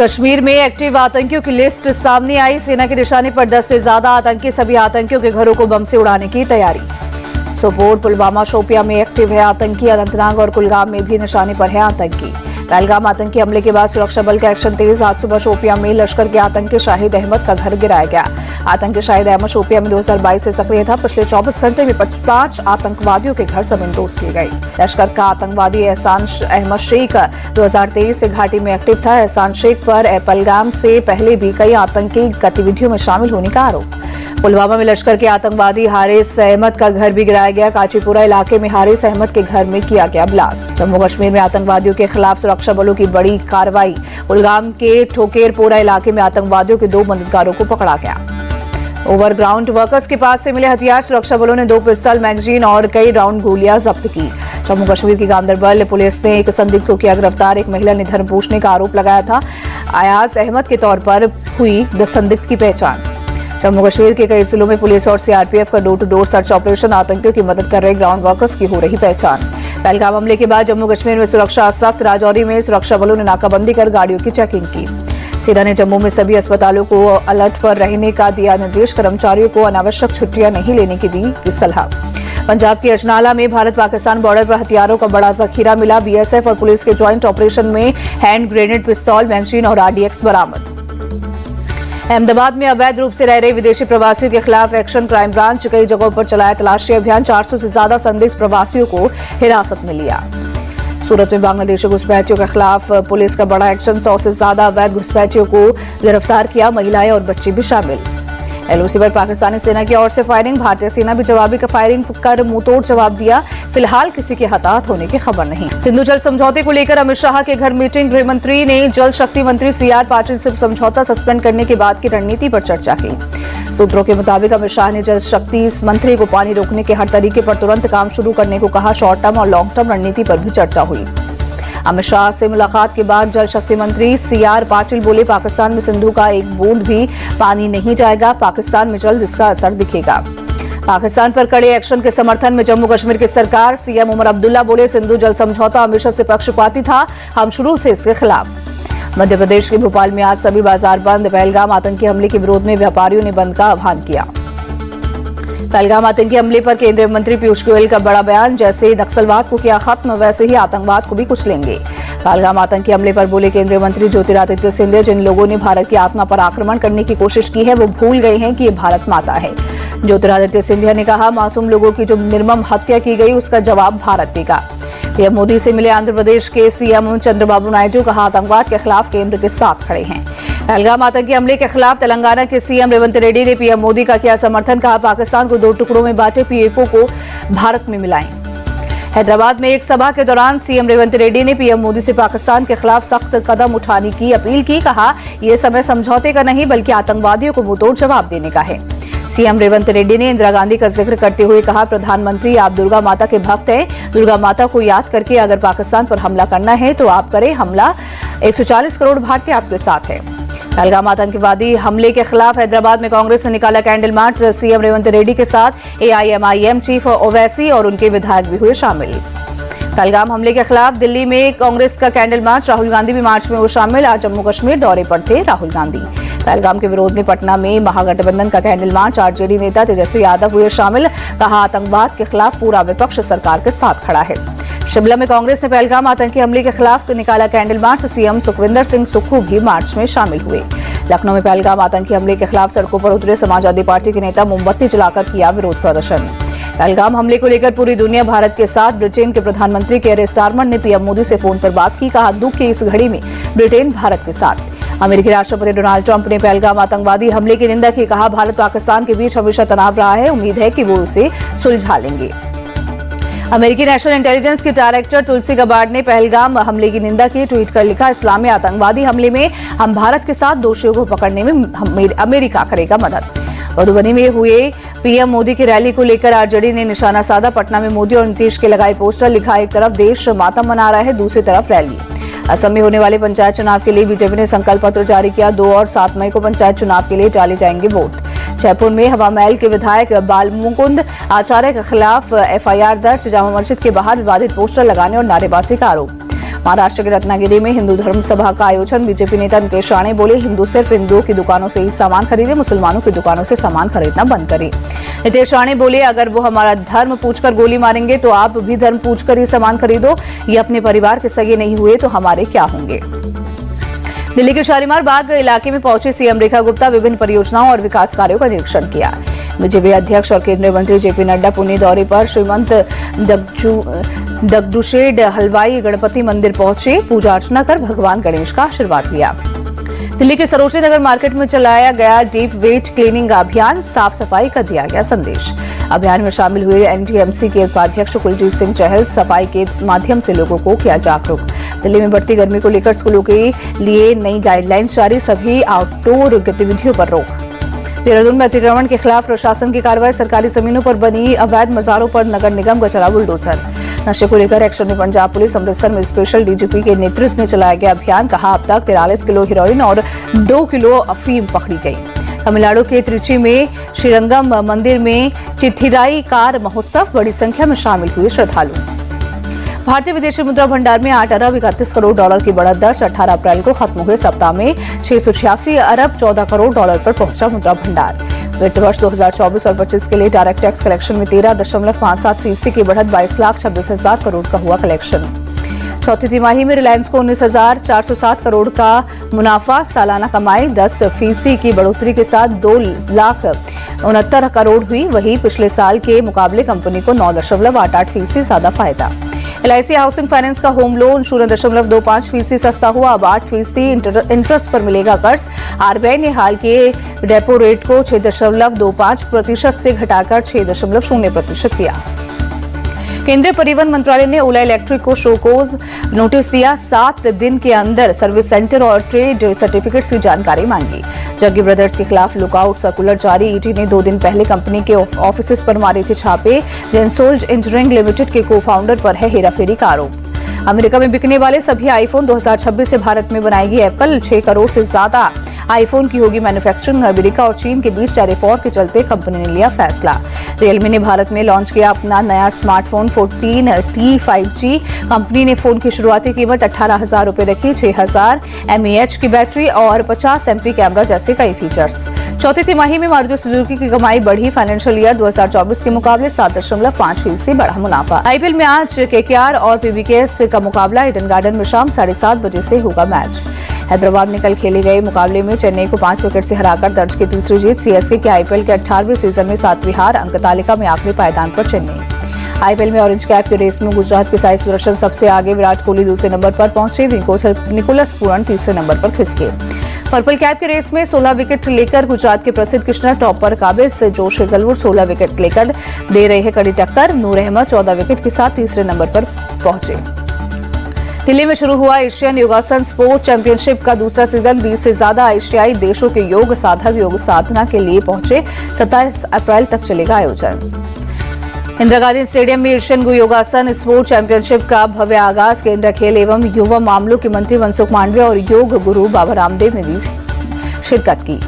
कश्मीर में एक्टिव आतंकियों की लिस्ट सामने आई। सेना के निशाने पर 10 से ज्यादा आतंकी, सभी आतंकियों के घरों को बम से उड़ाने की तैयारी। सोपोर, पुलवामा, शोपियां में एक्टिव है आतंकी। अनंतनाग और कुलगाम में भी निशाने पर है आतंकी। पहलगाम आतंकी हमले के बाद सुरक्षा बल का एक्शन तेज। आज सुबह शोपियां में लश्कर के आतंकी शाहिद अहमद का घर गिराया गया। आतंकी शाहिद अहमद शोपियां में 2022 से सक्रिय था। पिछले 24 घंटे में 5 आतंकवादियों के घर सबंदोज किए गए। लश्कर का आतंकवादी एहसान अहमद शेख 2023 से घाटी में एक्टिव था। एहसान शेख पर पहलगाम से पहले भी कई आतंकी गतिविधियों में शामिल होने का आरोप। पुलवामा में लश्कर के आतंकवादी हारिस अहमद का घर भी गिराया गया। काचीपुरा इलाके में हारिस अहमद के घर में किया गया ब्लास्ट। जम्मू कश्मीर में आतंकवादियों के खिलाफ सुरक्षा बलों की बड़ी कार्रवाई। कुलगाम के ठोकेरपोरा इलाके में आतंकवादियों के 2 मददगारों को पकड़ा गया। ओवरग्राउंड वर्कर्स के पास से मिले हथियार। सुरक्षा बलों ने 2 पिस्तौल, मैगजीन और कई राउंड गोलियां जब्त की। जम्मू कश्मीर की गांदरबल पुलिस ने एक संदिग्ध को किया गिरफ्तार। एक महिला ने धर्म पूछने का आरोप लगाया था। अयाज अहमद के तौर पर हुई संदिग्ध की पहचान। जम्मू कश्मीर के कई जिलों में पुलिस और सीआरपीएफ का door to door search operation. आतंकियों की मदद कर रहे ग्राउंड वर्कर्स की हो रही पहचान। पहलगाम हमले के बाद जम्मू कश्मीर में सुरक्षा सख्त। राजौरी में सुरक्षा बलों ने नाकाबंदी कर गाड़ियों की चेकिंग की। सेना ने जम्मू में सभी अस्पतालों को अलर्ट पर रहने का दिया निर्देश। कर्मचारियों को अनावश्यक छुट्टियां नहीं लेने की दी सलाह। पंजाब के अजनाला में भारत पाकिस्तान बॉर्डर पर हथियारों का बड़ा जखीरा मिला। बीएसएफ और पुलिस के ज्वाइंट ऑपरेशन में हैंड ग्रेनेड, पिस्तौल, मैगजीन और आरडीएक्स बरामद। अहमदाबाद में अवैध रूप से रह रहे विदेशी प्रवासियों के खिलाफ एक्शन। क्राइम ब्रांच कई जगहों पर चलाया तलाशी अभियान। 400 से ज्यादा संदिग्ध प्रवासियों को हिरासत में लिया। सूरत में बांग्लादेशी घुसपैठियों के खिलाफ पुलिस का बड़ा एक्शन। 100 से ज्यादा अवैध घुसपैठियों को गिरफ्तार किया। महिलाएं और बच्चे भी शामिल। एलओसी पर पाकिस्तानी सेना की ओर से फायरिंग। भारतीय सेना भी जवाबी फायरिंग कर मुंहतोड़ जवाब दिया। फिलहाल किसी के हताहत होने की खबर नहीं। सिंधु जल समझौते को लेकर अमित शाह के घर मीटिंग। गृह मंत्री ने जल शक्ति मंत्री सीआर पाटिल से समझौता सस्पेंड करने के बाद की रणनीति पर चर्चा की। सूत्रों के मुताबिक अमित शाह ने जल शक्ति मंत्री को पानी रोकने के हर तरीके पर तुरंत काम शुरू करने को कहा। शॉर्ट टर्म और लॉन्ग टर्म रणनीति पर भी चर्चा हुई। अमित शाह से मुलाकात के बाद जल शक्ति मंत्री सीआर पाटिल बोले, पाकिस्तान में सिंधु का एक बूंद भी पानी नहीं जाएगा। पाकिस्तान में जल्द इसका असर दिखेगा। पाकिस्तान पर कड़े एक्शन के समर्थन में जम्मू कश्मीर की सरकार। सीएम उमर अब्दुल्ला बोले, सिंधु जल समझौता हमेशा से पक्षपाती था, हम शुरू से इसके खिलाफ। मध्य प्रदेश के भोपाल में आज सभी बाजार बंद। पहलगाम आतंकी हमले के विरोध में व्यापारियों ने बंद का आह्वान किया। पहलगाम आतंकी हमले पर केंद्रीय मंत्री पीयूष गोयल का बड़ा बयान। जैसे नक्सलवाद को किया खत्म, वैसे ही आतंकवाद को भी कुचलेंगे। पहलगाम आतंकी हमले पर बोले केंद्रीय मंत्री ज्योतिरादित्य सिंधिया, जिन लोगों ने भारत की आत्मा पर आक्रमण करने की कोशिश की है वो भूल गए हैं कि ये भारत माता है। ज्योतिरादित्य सिंधिया ने कहा, मासूम लोगों की जो निर्मम हत्या की गई उसका जवाब भारत देगा। पीएम मोदी से मिले आंध्र प्रदेश के सीएम चंद्रबाबू नायडू, कहा आतंकवाद के खिलाफ केंद्र के साथ खड़े हैं। पहलगाम आतंकी हमले के खिलाफ तेलंगाना के सीएम रेवंत रेड्डी ने पीएम मोदी का किया समर्थन। कहा, पाकिस्तान को 2 टुकड़ों में बांटे, पीएको को भारत में मिलाएं। हैदराबाद में एक सभा के दौरान सीएम रेवंत रेड्डी ने पीएम मोदी से पाकिस्तान के खिलाफ सख्त कदम उठाने की अपील की। कहा, यह समय समझौते का नहीं बल्कि आतंकवादियों को मुंहतोड़ जवाब देने का है। सीएम रेवंत रेड्डी ने इंदिरा गांधी का जिक्र करते हुए कहा, प्रधानमंत्री आप दुर्गा माता के भक्त हैं। दुर्गा माता को याद करके अगर पाकिस्तान पर हमला करना है तो आप करें हमला। 140 करोड़ भारतीय आपके साथ है। पहलगाम आतंकवादी हमले के खिलाफ हैदराबाद में कांग्रेस ने निकाला candle march. CM Revanth Reddy के साथ एआईएमआईएम चीफ ओवैसी और उनके विधायक भी हुए शामिल। पहलगाम हमले के खिलाफ दिल्ली में कांग्रेस का कैंडल मार्च। राहुल गांधी भी मार्च में हुए शामिल। आज जम्मू कश्मीर दौरे पर थे राहुल गांधी। पहलगाम के विरोध में पटना में महागठबंधन का कैंडल मार्च। आरजेडी नेता तेजस्वी यादव हुए शामिल। कहा, आतंकवाद के खिलाफ पूरा विपक्ष सरकार के साथ खड़ा है। शिमला में कांग्रेस ने पहलगाम आतंकी हमले के खिलाफ निकाला candle march. CM Sukhvinder Singh Sukhu भी मार्च में शामिल हुए। लखनऊ में पहलगाम आतंकी हमले के खिलाफ सड़कों पर उतरे समाजवादी पार्टी के नेता मोमबत्ती जलाकर किया विरोध प्रदर्शन। पहलगाम हमले को लेकर पूरी दुनिया भारत के साथ। ब्रिटेन के प्रधानमंत्री केयर स्टारमर ने पीएम मोदी से फोन पर बात की। कहा, दुख की इस घड़ी में ब्रिटेन भारत के साथ। अमेरिकी राष्ट्रपति डोनाल्ड ट्रंप ने पहलगाम आतंकवादी हमले की निंदा की। कहा, भारत पाकिस्तान के बीच हमेशा तनाव रहा है, उम्मीद है कि वो उसे सुलझा लेंगे। अमेरिकी नेशनल इंटेलिजेंस के डायरेक्टर तुलसी गबार्ड ने पहलगाम हमले की निंदा की। ट्वीट कर लिखा, इस्लामी आतंकवादी हमले में हम भारत के साथ, दोषियों को पकड़ने में अमेरिका करेगा मदद। मधुबनी में हुए पीएम मोदी की रैली को लेकर आरजेडी ने निशाना साधा। पटना में मोदी और नीतीश के लगाए पोस्टर। लिखा, एक तरफ देश मातम मना रहा है, दूसरी तरफ रैली। असम में होने वाले पंचायत चुनाव के लिए बीजेपी ने संकल्प पत्र जारी किया। 2 और 7 मई को पंचायत चुनाव के लिए डाले जाएंगे वोट। जयपुर में हवा महल के विधायक बालमुकुंद आचार्य के खिलाफ एफआईआर दर्ज। जामा मस्जिद के बाहर विवादित पोस्टर लगाने और नारेबाजी का आरोप। महाराष्ट्र के रत्नागिरी में हिंदू धर्म सभा का आयोजन। बीजेपी नेता नीतीश राणे बोले, हिंदू सिर्फ हिंदुओं की दुकानों से ही सामान खरीदे, मुसलमानों की दुकानों से सामान खरीदना बंद करें। नीतीश राणे बोले, अगर वो हमारा धर्म पूछकर गोली मारेंगे तो आप भी धर्म पूछकर ही सामान खरीदो। ये अपने परिवार के सगे नहीं हुए तो हमारे क्या होंगे। दिल्ली के शालीमार बाग इलाके में पहुंचे सीएम रेखा गुप्ता विभिन्न परियोजनाओं और विकास कार्यों का निरीक्षण किया। बीजेपी अध्यक्ष और केंद्रीय मंत्री जेपी नड्डा पुणे दौरे पर श्रीमंत दगडूशेठ हलवाई गणपति मंदिर पहुंचे, पूजा अर्चना कर भगवान गणेश का आशीर्वाद लिया। दिल्ली के सरोजनी नगर मार्केट में चलाया गया डीप वेट क्लीनिंग अभियान, साफ सफाई का दिया गया संदेश। अभियान में शामिल हुए एनडीएमसी के उपाध्यक्ष कुलजीत सिंह चहल सफाई के माध्यम से लोगों को किया जागरूक। दिल्ली में बढ़ती गर्मी को लेकर स्कूलों के लिए नई गाइडलाइंस जारी, सभी आउटडोर गतिविधियों पर रोक। देहरादून में अतिक्रमण के खिलाफ प्रशासन की कार्रवाई, सरकारी जमीनों पर बनी अवैध मजारों पर नगर निगम का चला बुलडोजर। नशे को लेकर एक्शन में पंजाब पुलिस, अमृतसर में स्पेशल डीजीपी के नेतृत्व में चलाया गया अभियान। कहा, अब तक 43 किलो हेरोइन और 2 किलो अफीम पकड़ी गई। तमिलनाडु के त्रिची में श्रीरंगम मंदिर में चिथिराई कार महोत्सव, बड़ी संख्या में शामिल हुए श्रद्धालु। भारतीय विदेशी मुद्रा भंडार में 8 अरब 31 करोड़ डॉलर की बढ़त दर्ज। 18 अप्रैल को खत्म हुए सप्ताह में 686 अरब 14 करोड़ डॉलर पर पहुंचा मुद्रा भंडार। वित्त वर्ष 2024 और 25 के लिए डायरेक्ट टैक्स कलेक्शन में 13.57% की बढ़त, 22,26,000 करोड़ का हुआ कलेक्शन। चौथी तिमाही में रिलायंस को 19,407 करोड़ का मुनाफा, सालाना कमाई 10% की बढ़ोतरी के साथ 2,69 करोड़ हुई। वहीं पिछले साल के मुकाबले कंपनी को 9.88% ज्यादा फायदा। LIC हाउसिंग फाइनेंस का होम लोन 0.25% सस्ता हुआ, अब 8% इंटरेस्ट पर मिलेगा कर्ज। RBI ने हाल के रेपो रेट को 6.25% से घटाकर 6.0% किया। केंद्रीय परिवहन मंत्रालय ने ओला इलेक्ट्रिक को शोकोज नोटिस दिया, 7 दिन के अंदर सर्विस सेंटर और ट्रेड सर्टिफिकेट की जानकारी मांगी। जग्गी ब्रदर्स के खिलाफ लुकआउट सर्कुलर जारी, ईडी ने 2 दिन पहले कंपनी के ऑफिस पर मारे थे छापे। जेनसोल्ज इंजीनियरिंग लिमिटेड के को फाउंडर पर है हेराफेरी का आरोप। अमेरिका में बिकने वाले सभी आईफोन 2026 से भारत में बनाएगी एप्पल। 6 करोड़ से ज्यादा आईफोन की होगी मैन्युफैक्चरिंग। अमेरिका और चीन के बीच टैरिफ वॉर के चलते कंपनी ने लिया फैसला। रियलमी ने भारत में लॉन्च किया अपना नया स्मार्टफोन 14T 5G। कंपनी ने फोन की शुरुआती कीमत 18,000 रुपए रखी। 6,000 mAh की बैटरी और 50 MP कैमरा जैसे कई फीचर्स। चौथी तिमाही में मारुति सुजुकी की कमाई बढ़ी, फाइनेंशियल ईयर 2024 के मुकाबले 7.5% बढ़ा मुनाफा। IPL में आज KKR और PBKS का मुकाबला ईडन गार्डन में शाम 7:30 बजे से होगा मैच। हैदराबाद में कल खेले गए मुकाबले में चेन्नई को 5 विकेट से हराकर दर्ज की तीसरी जीत। CSK के IPL के 18वें सीजन में 7वीं हार, अंक तालिका में आखिरी पायदान पर चेन्नई। IPL में ऑरेंज कैप की रेस में गुजरात के साई सुदर्शन सबसे आगे, विराट कोहली दूसरे नंबर पर पहुंचे, निकोलस पूरन तीसरे नंबर पर खिसके। पर्पल कैप की रेस में 16 विकेट लेकर गुजरात के प्रसिद्ध कृष्णा टॉप पर काबिज। जोश हेजलवुड 16 विकेट लेकर दे रहे हैं कड़ी टक्कर। नूर अहमद 14 विकेट के साथ तीसरे नंबर पर पहुंचे। दिल्ली में शुरू हुआ एशियन योगासन स्पोर्ट चैंपियनशिप का दूसरा सीजन। 20 से ज्यादा एशियाई देशों के योग साधक योग साधना के लिए पहुंचे। 27 अप्रैल तक चलेगा आयोजन। इंदिरा गांधी स्टेडियम में एशियन योगासन स्पोर्ट चैंपियनशिप का भव्य आगाज। केंद्रीय खेल एवं युवा मामलों के मंत्री मनसुख मांडविया और योग गुरु बाबा रामदेव ने दी शिरकत की।